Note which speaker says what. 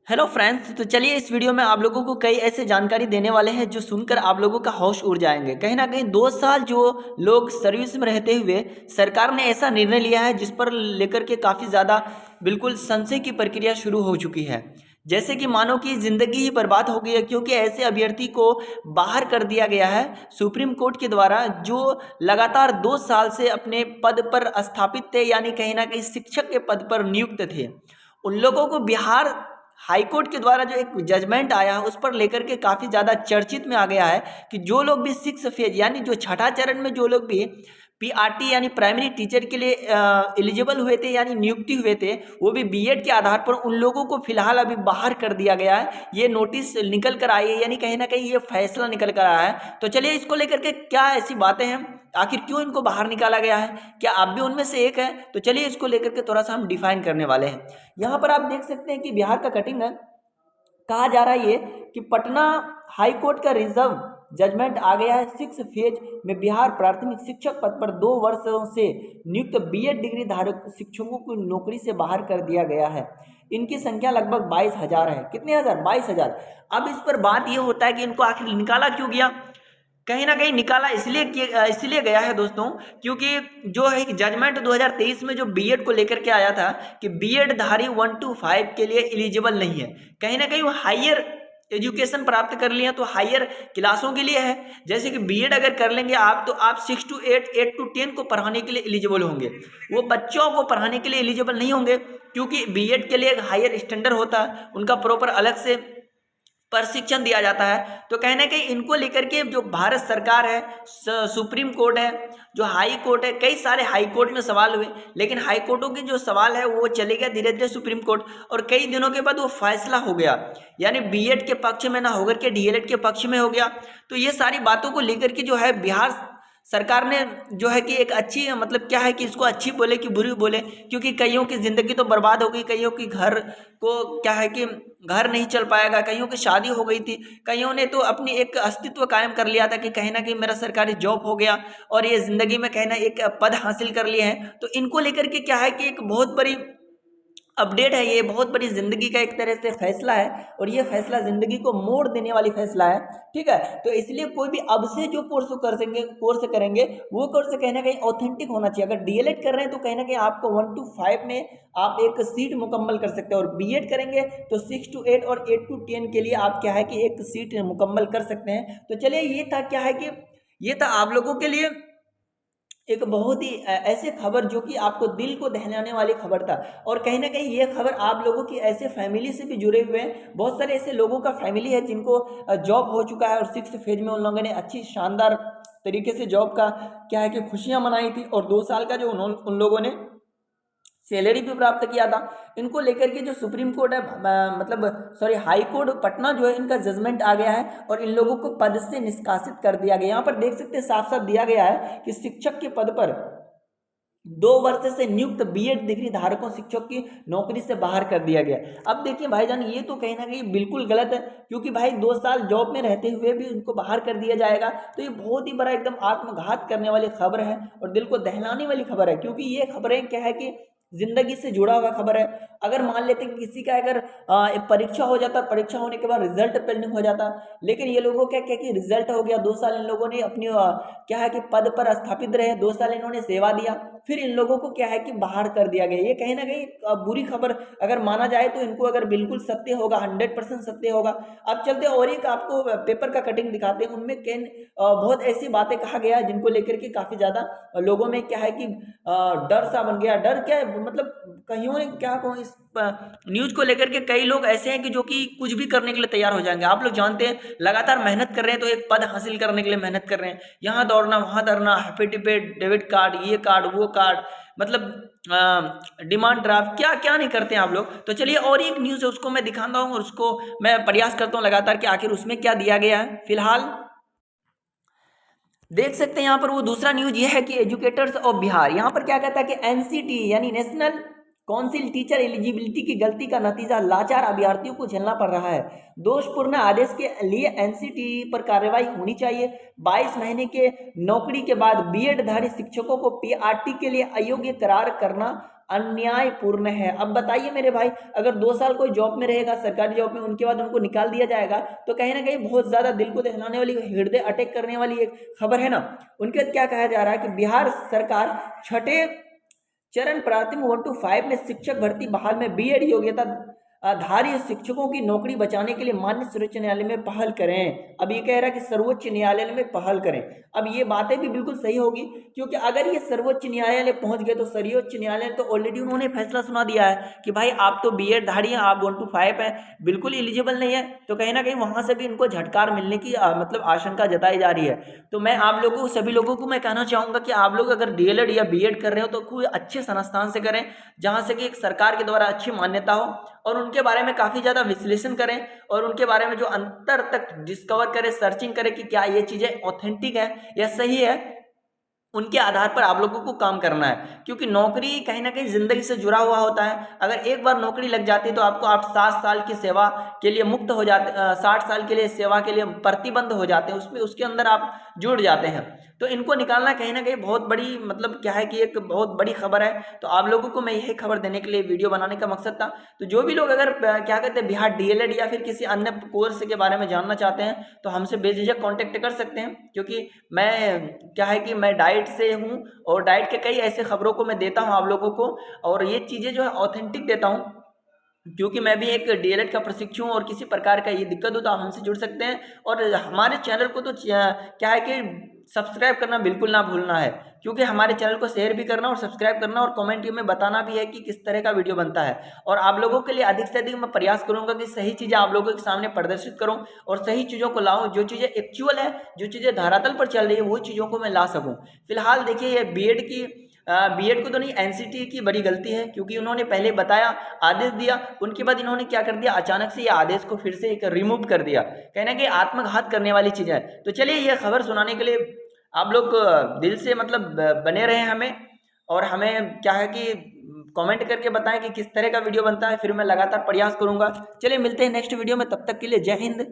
Speaker 1: Hello friends, तो चलिए इस वीडियो में आप लोगों को कई ऐसे जानकारी देने वाले हैं जो सुनकर आप लोगों का होश उड़ जाएंगे। कहीं ना कहीं 2 साल जो लोग सर्विस में रहते हुए सरकार ने ऐसा निर्णय लिया है जिस पर लेकर के काफ़ी ज़्यादा बिल्कुल संशय की प्रक्रिया शुरू हो चुकी है। जैसे कि मानो कि ज़िंदगी ही बर्बाद हो गई है, क्योंकि ऐसे अभ्यर्थी को बाहर कर दिया गया है सुप्रीम कोर्ट के द्वारा, जो लगातार 2 साल से अपने पद पर स्थापित थे, यानी कहीं ना कहीं शिक्षक के पद पर नियुक्त थे। उन लोगों को बिहार हाई कोर्ट के द्वारा जो एक जजमेंट आया है उस पर लेकर के काफ़ी ज़्यादा चर्चित में आ गया है कि जो लोग भी 6 फेज यानी जो छठा चरण में जो लोग भी पीआरटी यानी प्राइमरी टीचर के लिए एलिजिबल हुए थे यानी नियुक्ति हुए थे, वो भी बीएड के आधार पर उन लोगों को फिलहाल अभी बाहर कर दिया गया है। ये नोटिस निकल कर आई है, यानी कहीं ना कहीं ये फैसला निकल कर आया है। तो चलिए इसको लेकर के क्या ऐसी बातें हैं, आखिर क्यों इनको बाहर निकाला गया है, क्या आप भी उनमें से एक है? तो चलिए इसको लेकर के थोड़ा सा हम डिफाइन करने वाले हैं। यहाँ पर आप देख सकते हैं कि बिहार का कटिंग है। कहा जा रहा है ये कि पटना हाई कोर्ट का रिजर्व जजमेंट आ गया है। 6 फेज में बिहार प्राथमिक शिक्षक पद पर 2 वर्षों से नियुक्त बीएड डिग्री धारक शिक्षकों को नौकरी से बाहर कर दिया गया है। इनकी संख्या लगभग 22,000 है। कितने हजार? 22,000। अब इस पर बात ये होता है कि इनको आखिर निकाला क्यों गया? कहीं ना कहीं निकाला इसलिए गया है दोस्तों, क्योंकि जो है जजमेंट 2023 में जो बीएड को लेकर के आया था कि बीएड धारी 1 to 5 के लिए एलिजिबल नहीं है। कहीं ना कहीं वो हायर एजुकेशन प्राप्त कर लिए हैं तो हायर क्लासों के लिए है। जैसे कि बीएड अगर कर लेंगे आप तो आप 6 to 8, 8 to 10 को पढ़ाने के लिए एलिजिबल होंगे। वो बच्चों को पढ़ाने के लिए एलिजिबल नहीं होंगे, क्योंकि बीएड के लिए एक हायर स्टैंडर्ड होता है, उनका प्रॉपर अलग से प्रशिक्षण दिया जाता है। तो कहीं ना कहीं इनको लेकर के जो भारत सरकार है, सुप्रीम कोर्ट है, जो हाई कोर्ट है, कई सारे हाई कोर्ट में सवाल हुए, लेकिन हाई कोर्टों के जो सवाल है वो चले गया धीरे धीरे सुप्रीम कोर्ट, और कई दिनों के बाद वो फैसला हो गया, यानी बीएड के पक्ष में ना होकर के डीएलएड के पक्ष में हो गया। तो ये सारी बातों को लेकर के जो है बिहार सरकार ने जो है कि एक अच्छी, मतलब क्या है कि इसको अच्छी बोले कि बुरी बोले, क्योंकि कईयों की ज़िंदगी तो बर्बाद हो गई, कईयों की घर को क्या है कि घर नहीं चल पाएगा, कईयों की शादी हो गई थी, कईयों ने तो अपनी एक अस्तित्व कायम कर लिया था कि कहीं ना कहीं मेरा सरकारी जॉब हो गया और ये ज़िंदगी में कहीं ना एक पद हासिल कर लिए हैं। तो इनको लेकर के क्या है कि एक बहुत बड़ी अपडेट है, ये बहुत बड़ी ज़िंदगी का एक तरह से फैसला है, और ये फैसला ज़िंदगी को मोड़ देने वाली फैसला है। ठीक है, तो इसलिए कोई भी अब से जो कोर्स करेंगे वो कोर्स कहीं ना कहीं ऑथेंटिक होना चाहिए। अगर डीएलएड कर रहे हैं तो कहीं ना कहीं आपको 1 to 5 में आप एक सीट मुकम्मल कर सकते हैं, और बीएड करेंगे तो 6 to 8 और 8 to 10 के लिए आप क्या है कि एक सीट मुकम्मल कर सकते हैं। तो चलिए ये था क्या है कि ये था आप लोगों के लिए एक बहुत ही ऐसे खबर जो कि आपको दिल को दहलाने वाली खबर था। और कहीं ना कहीं ये खबर आप लोगों की ऐसे फैमिली से भी जुड़े हुए हैं। बहुत सारे ऐसे लोगों का फैमिली है जिनको जॉब हो चुका है, और 6 फेज में उन लोगों ने अच्छी शानदार तरीके से जॉब का क्या है कि खुशियां मनाई थी, और 2 साल का जो उन लोगों ने सैलरी भी प्राप्त किया था। इनको लेकर के जो सुप्रीम कोर्ट है, मतलब सॉरी हाई कोर्ट पटना जो है, इनका जजमेंट आ गया है और इन लोगों को पद से निष्कासित कर दिया गया। यहाँ पर देख सकते हैं साफ साफ दिया गया है कि शिक्षक के पद पर 2 वर्ष से नियुक्त बीएड डिग्री धारकों शिक्षक की नौकरी से बाहर कर दिया गया। अब देखिए भाईजान, ये तो कहीं ना कहीं बिल्कुल गलत है, क्योंकि भाई 2 साल जॉब में रहते हुए भी उनको बाहर कर दिया जाएगा, तो ये बहुत ही बड़ा एकदम आत्मघात करने वाली खबर है और दिल को दहलाने वाली खबर है। क्योंकि ये खबरें क्या है कि जिंदगी से जुड़ा हुआ खबर है। अगर मान लेते कि किसी का अगर एक परीक्षा हो जाता, परीक्षा होने के बाद रिजल्ट पेंडिंग हो जाता, लेकिन ये लोगों क्या क्या कि रिजल्ट हो गया, 2 साल इन लोगों ने अपनी क्या है कि पद पर स्थापित रहे, 2 साल इन्होंने सेवा दिया, फिर इन लोगों को क्या है कि बाहर कर दिया गया। ये कहीं ना कहीं बुरी खबर अगर माना जाए तो इनको अगर बिल्कुल सत्य होगा, 100% सत्य होगा। अब चलते और एक आपको पेपर का कटिंग दिखाते हैं, उनमें बहुत ऐसी बातें कहा गया है जिनको लेकर के काफी ज्यादा लोगों में क्या है कि डर सा बन गया। डर क्या है, मतलब कईयों ने क्या कहूँ, इस न्यूज को लेकर के कई लोग ऐसे हैं कि जो कि कुछ भी करने के लिए तैयार हो जाएंगे। आप लोग जानते हैं लगातार मेहनत कर रहे हैं, तो एक पद हासिल करने के लिए मेहनत कर रहे हैं, यहाँ दौड़ना वहाँ दौड़ना, हैप्पी डेबिट कार्ड, ये कार्ड वो कार्ड, मतलब डिमांड ड्राफ्ट, क्या क्या नहीं करते हैं आप लोग। तो चलिए और एक न्यूज़ है उसको मैं दिखाता हूँ, और उसको मैं प्रयास करता हूँ लगातार कि आखिर उसमें क्या दिया गया है। फिलहाल देख सकते हैं यहाँ पर वो दूसरा न्यूज ये है कि एजुकेटर्स ऑफ बिहार, यहाँ पर क्या कहता है कि एनसीटी यानी नेशनल काउंसिल टीचर एलिजिबिलिटी की गलती का नतीजा लाचार अभ्यर्थियों को झेलना पड़ रहा है। दोषपूर्ण आदेश के लिए एनसीटी पर कार्रवाई होनी चाहिए। 22 महीने के नौकरी के बाद बीएड धारी शिक्षकों को पीआरटी के लिए अयोग्य करार करना अन्यायपूर्ण है। अब बताइए मेरे भाई, अगर 2 साल कोई जॉब में रहेगा, सरकारी जॉब में, उनके बाद उनको निकाल दिया जाएगा, तो कहीं ना कहीं बहुत ज्यादा दिल को दहलाने वाली, हृदय अटैक करने वाली एक खबर है ना। उनके बाद क्या कहा जा रहा है कि बिहार सरकार छठे चरण प्राथमिक 1 to 5 में शिक्षक भर्ती बहाल में बीएड योग्यता धारी शिक्षकों की नौकरी बचाने के लिए माननीय सर्वोच्च न्यायालय में पहल करें। अब ये कह रहा है कि सर्वोच्च न्यायालय में पहल करें। अब ये बातें भी बिल्कुल सही होगी, क्योंकि अगर ये सर्वोच्च न्यायालय पहुंच गए तो सर्वोच्च न्यायालय तो ऑलरेडी उन्होंने फैसला सुना दिया है कि भाई आप तो बीएड धारी हैं, आप 1 to 5 है, बिल्कुल एलिजिबल नहीं है। तो कहीं ना कहीं वहां से भी इनको झटकार मिलने की मतलब आशंका जताई जा रही है। तो मैं आप लोगों को, सभी लोगों को मैं कहना चाहूंगा कि आप लोग अगर डीएलएड या बीएड कर रहे हो तो कोई अच्छे संस्थान से करें, जहां से कि एक सरकार के द्वारा अच्छी मान्यता हो, और उनके बारे में काफ़ी ज़्यादा विश्लेषण करें, और उनके बारे में जो अंतर तक डिस्कवर करें, सर्चिंग करें कि क्या ये चीज़ें ऑथेंटिक है या सही है, उनके आधार पर आप लोगों को काम करना है। क्योंकि नौकरी कहीं ना कहीं ज़िंदगी से जुड़ा हुआ होता है। अगर एक बार नौकरी लग जाती है तो आपको आप 60 साल की सेवा के लिए मुक्त हो जाते, 60 साल के लिए सेवा के लिए प्रतिबंध हो जाते हैं, उसमें उसके अंदर आप जुड़ जाते हैं। तो इनको निकालना कहीं ना कहीं बहुत बड़ी, मतलब क्या है कि एक बहुत बड़ी खबर है। तो आप लोगों को मैं यही खबर देने के लिए वीडियो बनाने का मकसद था। तो जो भी लोग अगर क्या कहते हैं बिहार डीएलएड या फिर किसी अन्य कोर्स के बारे में जानना चाहते हैं तो हमसे बेझिझक कांटेक्ट कर सकते हैं, क्योंकि मैं क्या है कि मैं डाइट से हूँ, और डाइट के कई ऐसे खबरों को मैं देता हूँ आप लोगों को, और ये चीज़ें जो है ऑथेंटिक देता हूँ। क्योंकि मैं भी एक डीएलएड का प्रशिक्षु हूँ, और किसी प्रकार का ये दिक्कत हो तो आप हमसे जुड़ सकते हैं। और हमारे चैनल को तो क्या है कि सब्सक्राइब करना बिल्कुल ना भूलना है, क्योंकि हमारे चैनल को शेयर भी करना और सब्सक्राइब करना, और कमेंट में बताना भी है कि किस तरह का वीडियो बनता है। और आप लोगों के लिए अधिक से अधिक मैं प्रयास करूंगा कि सही चीज़ें आप लोगों के सामने प्रदर्शित करूं, और सही चीज़ों को लाऊं, जो चीज़ें एक्चुअल है, जो चीज़ें धरातल पर चल रही है, वो चीज़ों को मैं ला सकूँ। फिलहाल देखिए, ये बीएड को तो नहीं, एनसीटी की बड़ी गलती है, क्योंकि उन्होंने पहले बताया, आदेश दिया, उनके बाद इन्होंने क्या कर दिया, अचानक से ये आदेश को फिर से एक रिमूव कर दिया। कहना कि आत्मघात करने वाली चीज़ है। तो चलिए, ये खबर सुनाने के लिए आप लोग दिल से मतलब बने रहें हमें, और हमें क्या है कि कमेंट करके बताएं कि किस तरह का वीडियो बनता है, फिर मैं लगातार प्रयास करूंगा। चलिए मिलते हैं नेक्स्ट वीडियो में, तब तक के लिए जय हिंद।